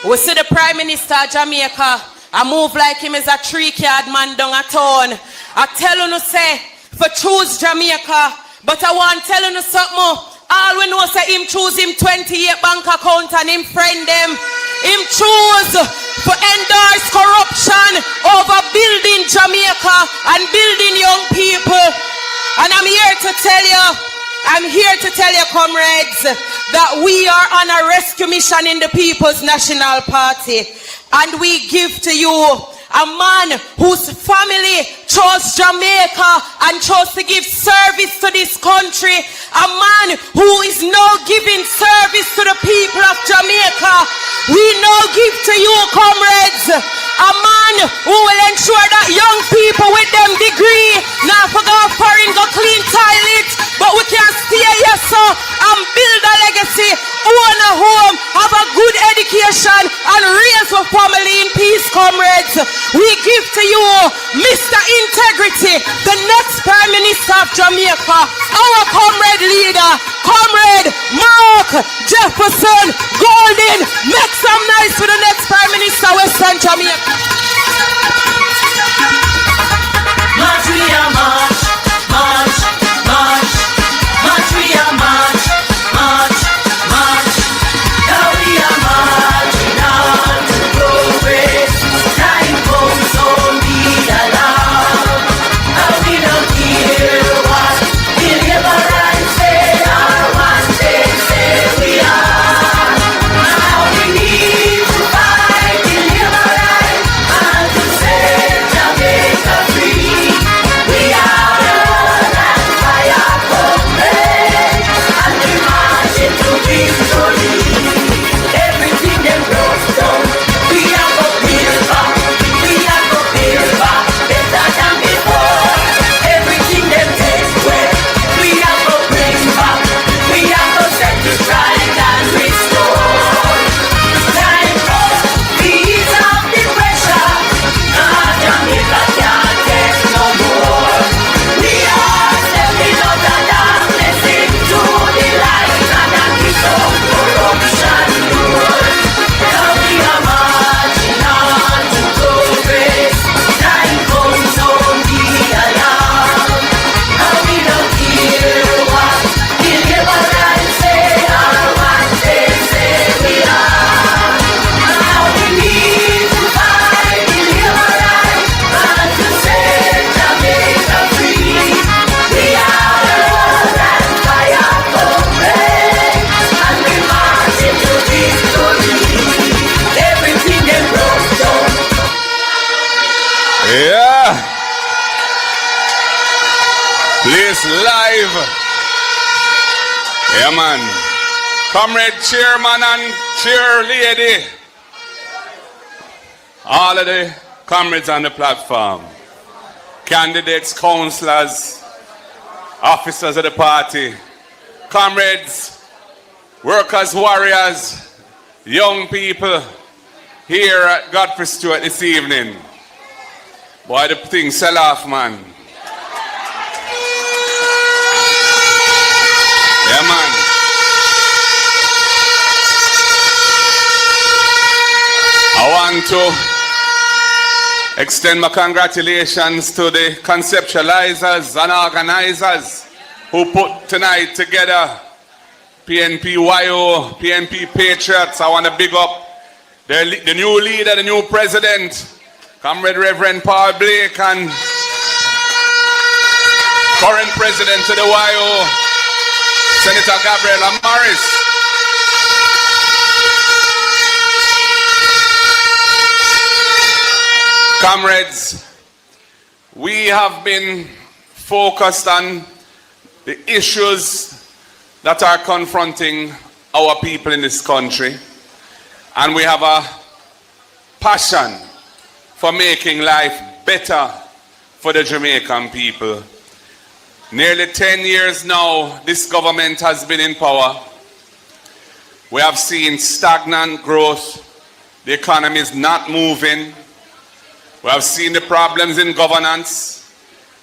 We see the Prime Minister of Jamaica, I move like him as a 3-card man down a town. I tell you say, for choose Jamaica, but I want to tell you something. All we know say him choose him 28 bank account and him friend them. Him choose to endorse corruption over building Jamaica and building young people. And I'm here to tell you, comrades, that we are on a rescue mission in the People's National Party. And we give to you a man whose family chose Jamaica and chose to give service to this country. A man who is now giving service to the people of Jamaica. We now give to you, comrades, a man who will ensure that young people with them degree now for go foreign, go clean toilets, but we can stay here so and build a legacy, own a home, have a good education, and raise a family in peace, comrades. We give to you Mr. Integrity, the next Prime Minister of Jamaica, our comrade leader, Comrade Mark Jefferson Golden. Make some noise for the next Prime Minister, Western Jamaica. March, we are march, march, march, march, we are march, march, march. Now we are marching on to progress. Time comes on the alarm. Now we don't hear what the liberals say or what they say we are. Now we need to fight the liberals and to set Jamaica free. We are blood and fire comrades, and we march into victory. Everything them broke down, we are go build back. We are go build back better than before. Everything them take away, we are go bring back. We are go set it right and restore. Time comes, ease off the pressure. Now Jamaica can't take no more. We are stepping out of darkness into the light and a kick out corruption door. Now we are marching on to progress. Time comes on the alarm. Now we don't hear what the liberals say or what they say we are. Now we need to fight the liberals and to set Jamaica free. We are blood and fire comrades, and we march into victory. Everything they broke down. Yeah. Place live. Yeah, man. Comrade chairman and cheerleader. All of the comrades on the platform. Candidates, councillors, officers of the party. Comrades, workers, warriors, young people here at Godfrey Stewart this evening. Boy, the thing sell off, man. Yeah, man. I want to extend my congratulations to the conceptualizers and organizers who put tonight together. PNP YO, PNP Patriots. I want to big up the new leader, the new president, Comrade Reverend Paul Blake, and current president of the YO, Senator Gabriela Morris. Comrades, we have been focused on the issues that are confronting our people in this country, and we have a passion for making life better for the Jamaican people. Nearly 10 years now, this government has been in power. We have seen stagnant growth. The economy is not moving. We have seen the problems in governance.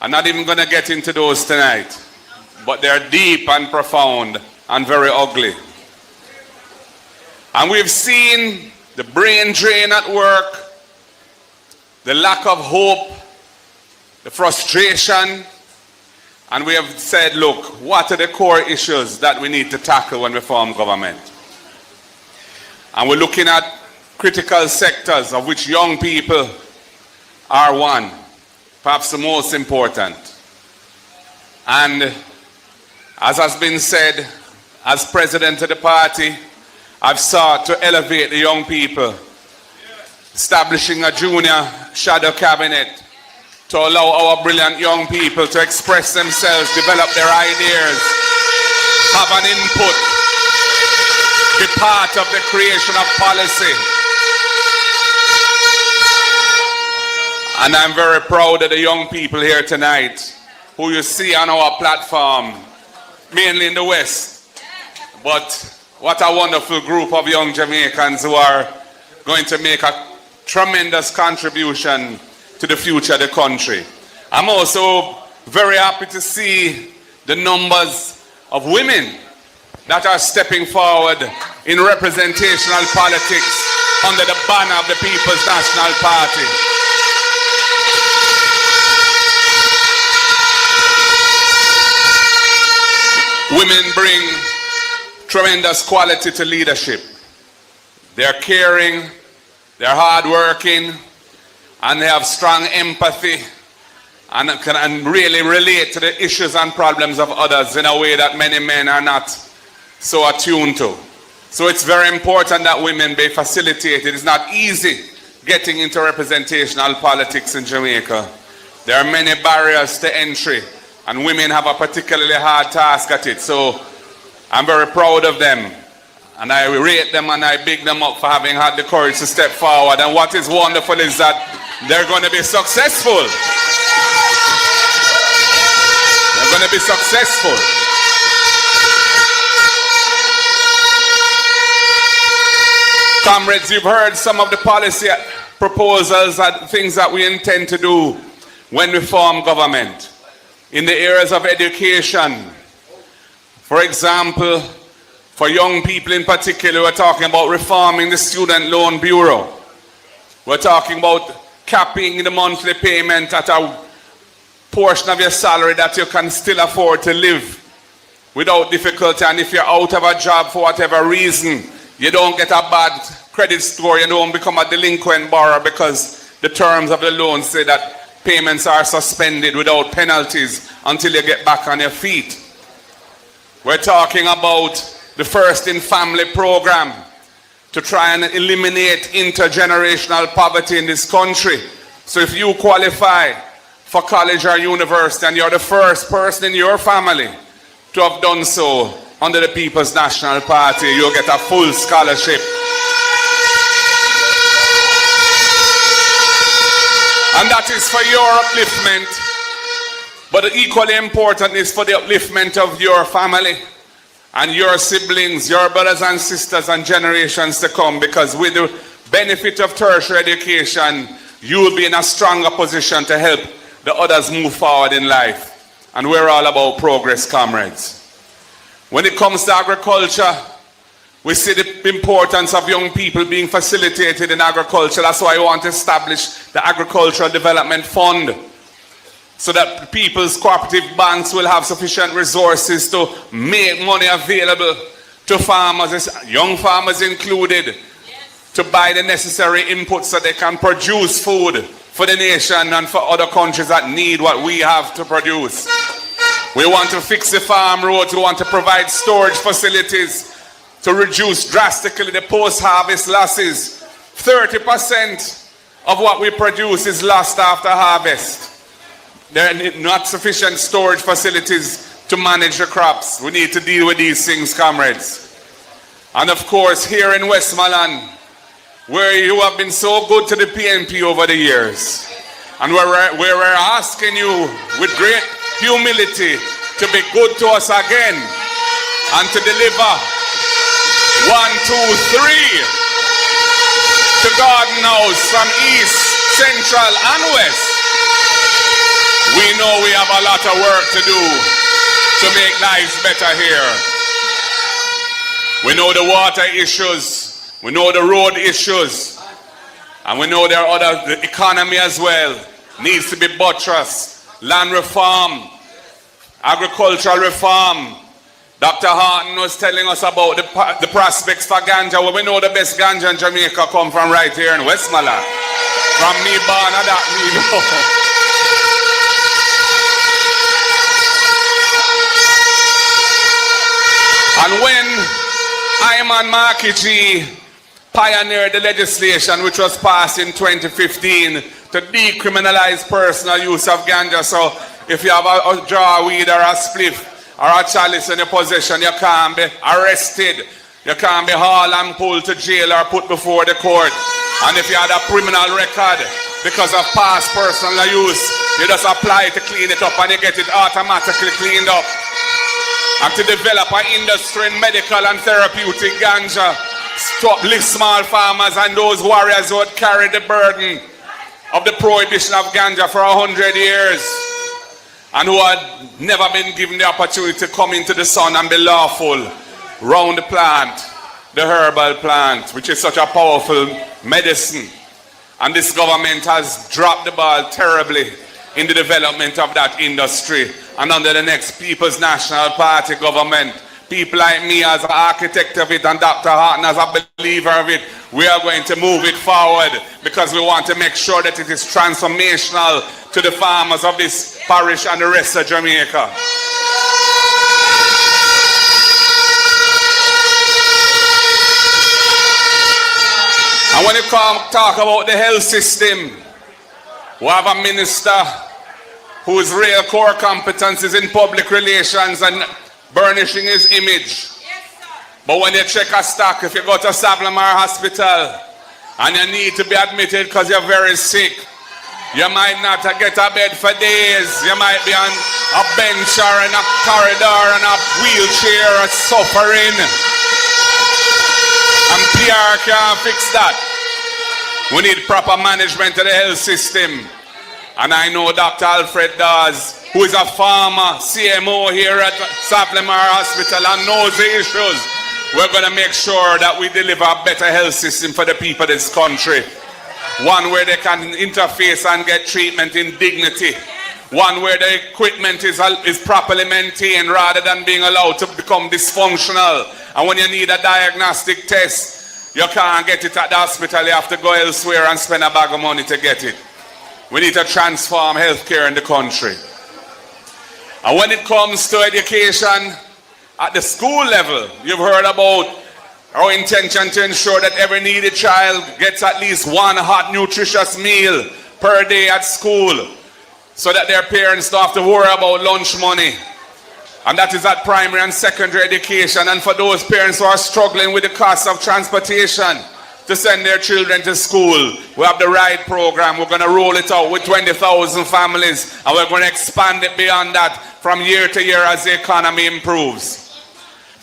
I'm not even going to get into those tonight, but they're deep and profound and very ugly. And we've seen the brain drain at work, the lack of hope, the frustration, and we have said, look, what are the core issues that we need to tackle when we form government? And we're looking at critical sectors of which young people are one, perhaps the most important. And as has been said, as president of the party, I've sought to elevate the young people, establishing a junior shadow cabinet to allow our brilliant young people to express themselves, develop their ideas, have an input, be part of the creation of policy. And I'm very proud of the young people here tonight who you see on our platform, mainly in the West. But what a wonderful group of young Jamaicans who are going to make a tremendous contribution to the future of the country. I'm also very happy to see the numbers of women that are stepping forward in representational politics under the banner of the People's National Party. Women bring tremendous quality to leadership. They're caring, they're hardworking, and they have strong empathy and can really relate to the issues and problems of others in a way that many men are not so attuned to. So it's very important that women be facilitated. It's not easy getting into representational politics in Jamaica. There are many barriers to entry, and women have a particularly hard task at it. So I'm very proud of them, and I rate them and I big them up for having had the courage to step forward. And what is wonderful is that they're going to be successful. They're going to be successful. Comrades, you've heard some of the policy proposals and things that we intend to do when we form government. In the areas of education, for example, for young people in particular, we're talking about reforming the Student Loan Bureau. We're talking about capping the monthly payment at a portion of your salary that you can still afford to live without difficulty. And if you're out of a job for whatever reason, you don't get a bad credit score, you don't become a delinquent borrower because the terms of the loan say that payments are suspended without penalties until you get back on your feet. We're talking about the First in Family program to try and eliminate intergenerational poverty in this country. So if you qualify for college or university and you're the first person in your family to have done so under the People's National Party, you'll get a full scholarship. And that is for your upliftment, but equally important is for the upliftment of your family and your siblings, your brothers and sisters and generations to come, because with the benefit of tertiary education, you will be in a stronger position to help the others move forward in life. And we're all about progress, comrades. When it comes to agriculture, we see the importance of young people being facilitated in agriculture. That's why we want to establish the Agricultural Development Fund, so that people's cooperative banks will have sufficient resources to make money available to farmers, young farmers included, to buy the necessary inputs so they can produce food for the nation and for other countries that need what we have to produce. We want to fix the farm roads. We want to provide storage facilities to reduce drastically the post-harvest losses. 30% of what we produce is lost after harvest. There are not sufficient storage facilities to manage the crops. We need to deal with these things, comrades. And of course, here in Westmoreland, where you have been so good to the PNP over the years, and where we're asking you with great humility to be good to us again and to deliver 1, 2, 3 to Garden House from East, Central and West. We know we have a lot of work to do to make lives better here. We know the water issues We know the road issues. And we know there are the economy as well. Needs to be buttressed. Land reform. Agricultural reform. Dr. Harton was telling us about the prospects for ganja. Well, we know the best ganja in Jamaica come from right here in Westmoreland. From me born and that me know. And when Ayman Markey G pioneered the legislation which was passed in 2015 to decriminalize personal use of ganja, so if you have a jar weed or a spliff or a chalice in your possession, you can't be arrested, you can't be hauled and pulled to jail or put before the court. And if you had a criminal record because of past personal use, you just apply to clean it up and you get it automatically cleaned up. And to develop an industry in medical and therapeutic ganja, stop small farmers and those warriors who had carried the burden of the prohibition of ganja for 100 years and who had never been given the opportunity to come into the sun and be lawful round the plant, the herbal plant, which is such a powerful medicine. And this government has dropped the ball terribly in the development of that industry. And under the next People's National Party government, people like me as an architect of it and Dr. Harton as a believer of it, we are going to move it forward because we want to make sure that it is transformational to the farmers of this parish and the rest of Jamaica. And when you talk about the health system, we have a minister whose real core competence is in public relations and burnishing his image. But when you check a stock, if you go to Sablamar Hospital and you need to be admitted because you're very sick, you might not get a bed for days. You might be on a bench or in a corridor in a wheelchair suffering. And PR can't fix that. We need proper management of the health system. And I know Dr. Alfred Dawes, who is a former CMO here at Saplemar Hospital and knows the issues. We're going to make sure that we deliver a better health system for the people of this country. One where they can interface and get treatment in dignity. One where the equipment is properly maintained rather than being allowed to become dysfunctional. And when you need a diagnostic test, you can't get it at the hospital. You have to go elsewhere and spend a bag of money to get it. We need to transform healthcare in the country. And when it comes to education, at the school level, you've heard about our intention to ensure that every needy child gets at least one hot, nutritious meal per day at school so that their parents don't have to worry about lunch money. And that is at primary and secondary education. And for those parents who are struggling with the cost of transportation to send their children to school, we have the RIDE program. We're going to roll it out with 20,000 families, and we're going to expand it beyond that from year to year as the economy improves.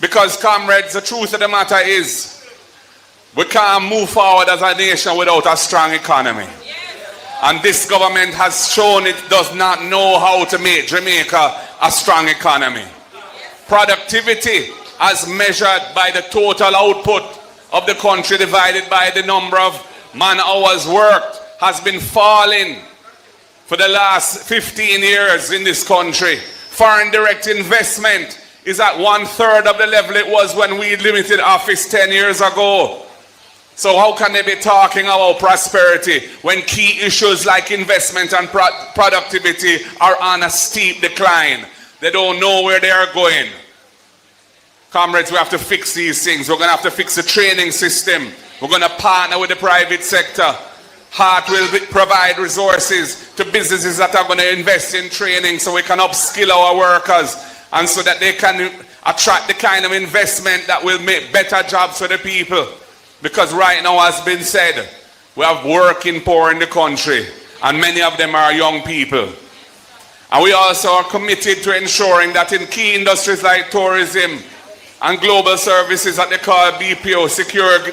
Because, comrades, the truth of the matter is, we can't move forward as a nation without a strong economy. And this government has shown it does not know how to make Jamaica a strong economy. Productivity, as measured by the total output of the country divided by the number of man hours worked, has been falling for the last 15 years in this country. Foreign direct investment is at 1/3 of the level it was when we limited office 10 years ago. So how can they be talking about prosperity when key issues like investment and productivity are on a steep decline? They don't know where they are going. Comrades, we have to fix these things. We're going to have to fix the training system. We're going to partner with the private sector. HEART will provide resources to businesses that are going to invest in training so we can upskill our workers and so that they can attract the kind of investment that will make better jobs for the people. Because right now, as been said, we have working poor in the country, and many of them are young people. And we also are committed to ensuring that in key industries like tourism and global services that they call BPO,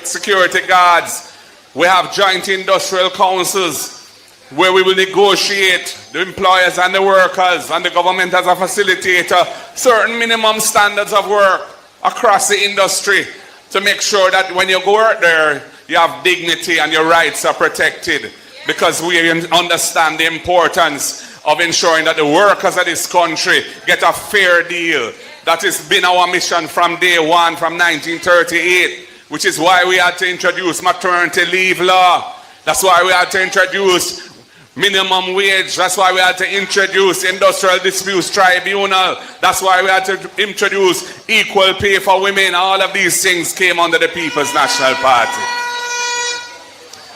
security guards, we have joint industrial councils where we will negotiate the employers and the workers and the government as a facilitator certain minimum standards of work across the industry to make sure that when you go out there, you have dignity and your rights are protected. Because we understand the importance of ensuring that the workers of this country get a fair deal. That has been our mission from day one, from 1938, which is why we had to introduce maternity leave law. That's why we had to introduce minimum wage. That's why we had to introduce industrial disputes tribunal. That's why we had to introduce equal pay for women. All of these things came under the People's National Party.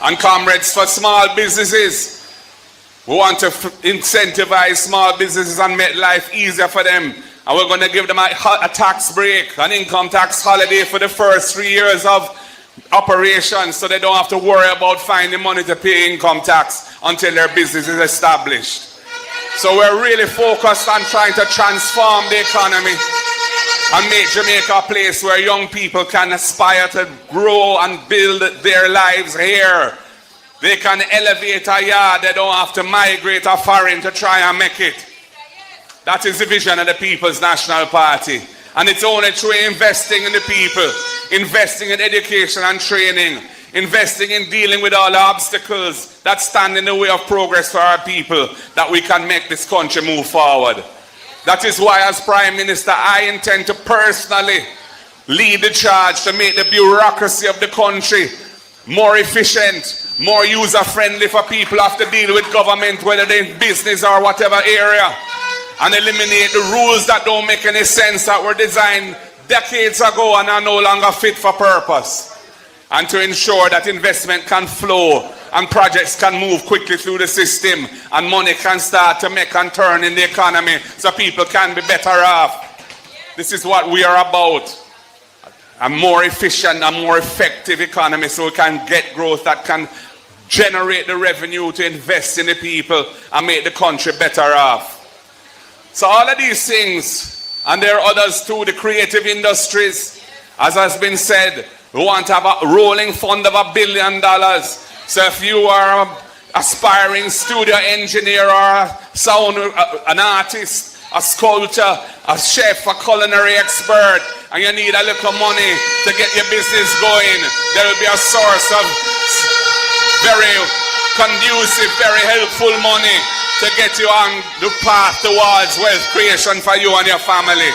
And comrades, for small businesses, we want to incentivize small businesses and make life easier for them. And we're going to give them a tax break, an income tax holiday for the first 3 years of operation, so they don't have to worry about finding money to pay income tax until their business is established. So we're really focused on trying to transform the economy and make Jamaica a place where young people can aspire to grow and build their lives here. They can elevate a yard. They don't have to migrate a foreign to try and make it. That is the vision of the People's National Party. And it's only through investing in the people, investing in education and training, investing in dealing with all the obstacles that stand in the way of progress for our people, that we can make this country move forward. That is why, as Prime Minister, I intend to personally lead the charge to make the bureaucracy of the country more efficient, more user-friendly for people who have to deal with government, whether they're in business or whatever area, and eliminate the rules that don't make any sense, that were designed decades ago and are no longer fit for purpose, and to ensure that investment can flow and projects can move quickly through the system and money can start to make and turn in the economy so people can be better off. This is what we are about. A more efficient and more effective economy, so we can get growth that can generate the revenue to invest in the people and make the country better off. So all of these things, and there are others too, the creative industries, as has been said, we want to have a rolling fund of $1 billion. So if you are an aspiring studio engineer or an artist, a sculptor, a chef, a culinary expert, and you need a little money to get your business going, there will be a source of very conducive, very helpful money to get you on the path towards wealth creation for you and your family.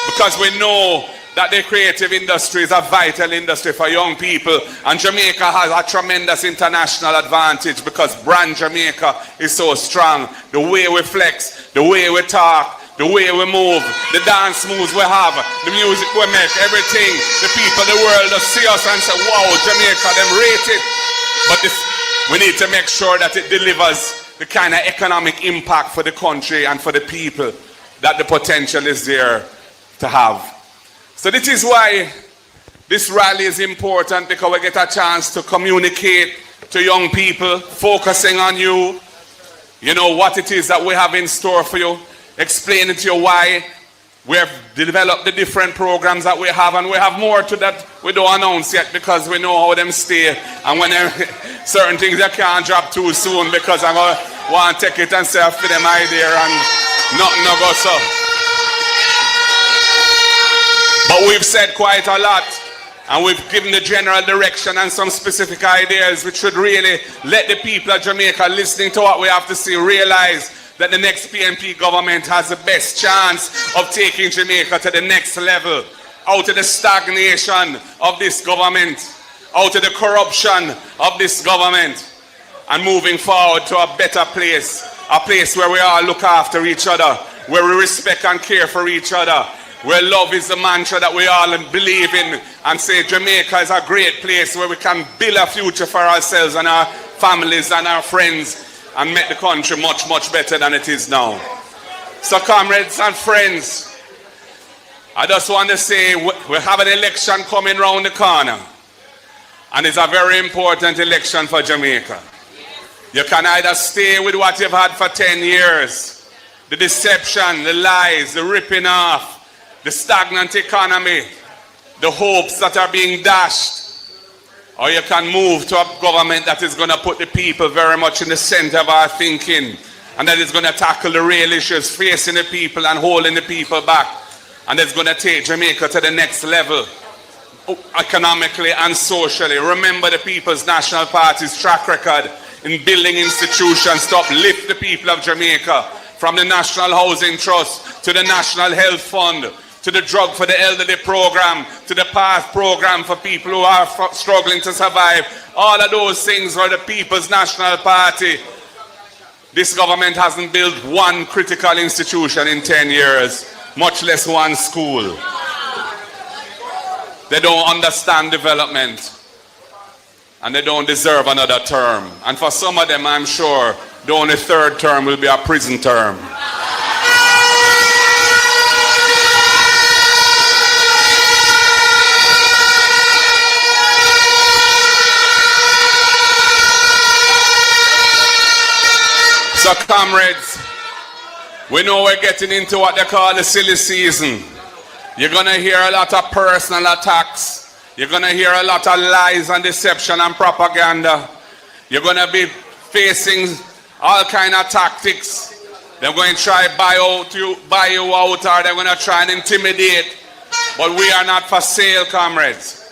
Because we know that the creative industry is a vital industry for young people, and Jamaica has a tremendous international advantage because brand Jamaica is so strong. The way we flex, the way we talk, the way we move, the dance moves we have, the music we make, everything, the people, the world will see us and say, wow, Jamaica, them rate it. But we need to make sure that it delivers the kind of economic impact for the country and for the people that the potential is there to have. So this is why this rally is important, because we get a chance to communicate to young people, focusing on you, you know, what it is that we have in store for you, explaining to you why we have developed the different programs that we have, and we have more to that we don't announce yet because we know how them stay, and when certain things I can't drop too soon because I'm going to want to take it and say for them idea and nothing no go so. But we've said quite a lot, and we've given the general direction and some specific ideas which should really let the people of Jamaica listening to what we have to say realize that the next PNP government has the best chance of taking Jamaica to the next level, out of the stagnation of this government, out of the corruption of this government, and moving forward to a better place, a place where we all look after each other, where we respect and care for each other, where love is the mantra that we all believe in, and say Jamaica is a great place where we can build a future for ourselves and our families and our friends and make the country much, much better than it is now. So comrades and friends, I just want to say we have an election coming round the corner, and it's a very important election for Jamaica. You can either stay with what you've had for 10 years, the deception, the lies, the ripping off, the stagnant economy, the hopes that are being dashed, or you can move to a government that is going to put the people very much in the center of our thinking, and that is going to tackle the real issues facing the people and holding the people back, and it's going to take Jamaica to the next level. economically and socially. Remember the People's National Party's track record in building institutions to uplift the people of Jamaica, from the National Housing Trust to the National Health Fund, to the Drug for the Elderly program, to the PATH program for people who are struggling to survive. All of those things are the People's National Party. This government hasn't built one critical institution in 10 years, much less one school. They don't understand development, and they don't deserve another term. And for some of them, I'm sure the only third term will be a prison term. So comrades, we know we're getting into what they call the silly season. You're going to hear a lot of personal attacks. You're going to hear a lot of lies and deception and propaganda. You're going to be facing all kind of tactics. They're going to try buy you out, or they're going to try and intimidate. But we are not for sale, comrades.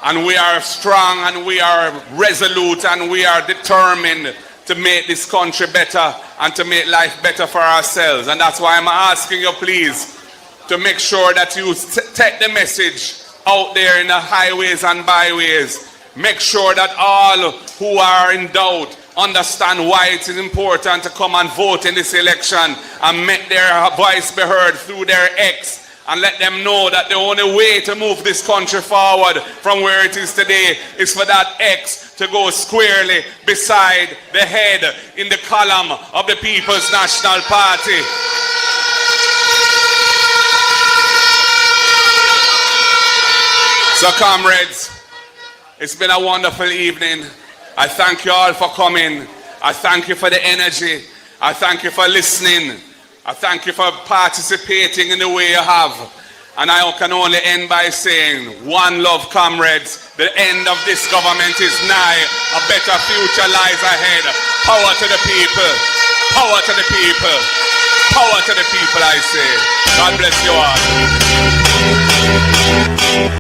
And we are strong, and we are resolute, and we are determined to make this country better and to make life better for ourselves. And that's why I'm asking you, please, to make sure that you take the message out there in the highways and byways. Make sure that all who are in doubt understand why it is important to come and vote in this election and make their voice be heard through their X. And let them know that the only way to move this country forward from where it is today is for that X to go squarely beside the head in the column of the People's National Party. So comrades, it's been a wonderful evening. I thank you all for coming. I thank you for the energy. I thank you for listening. I thank you for participating in the way you have. And I can only end by saying, one love, comrades. The end of this government is nigh. A better future lies ahead. Power to the people. Power to the people. Power to the people, I say. God bless you all.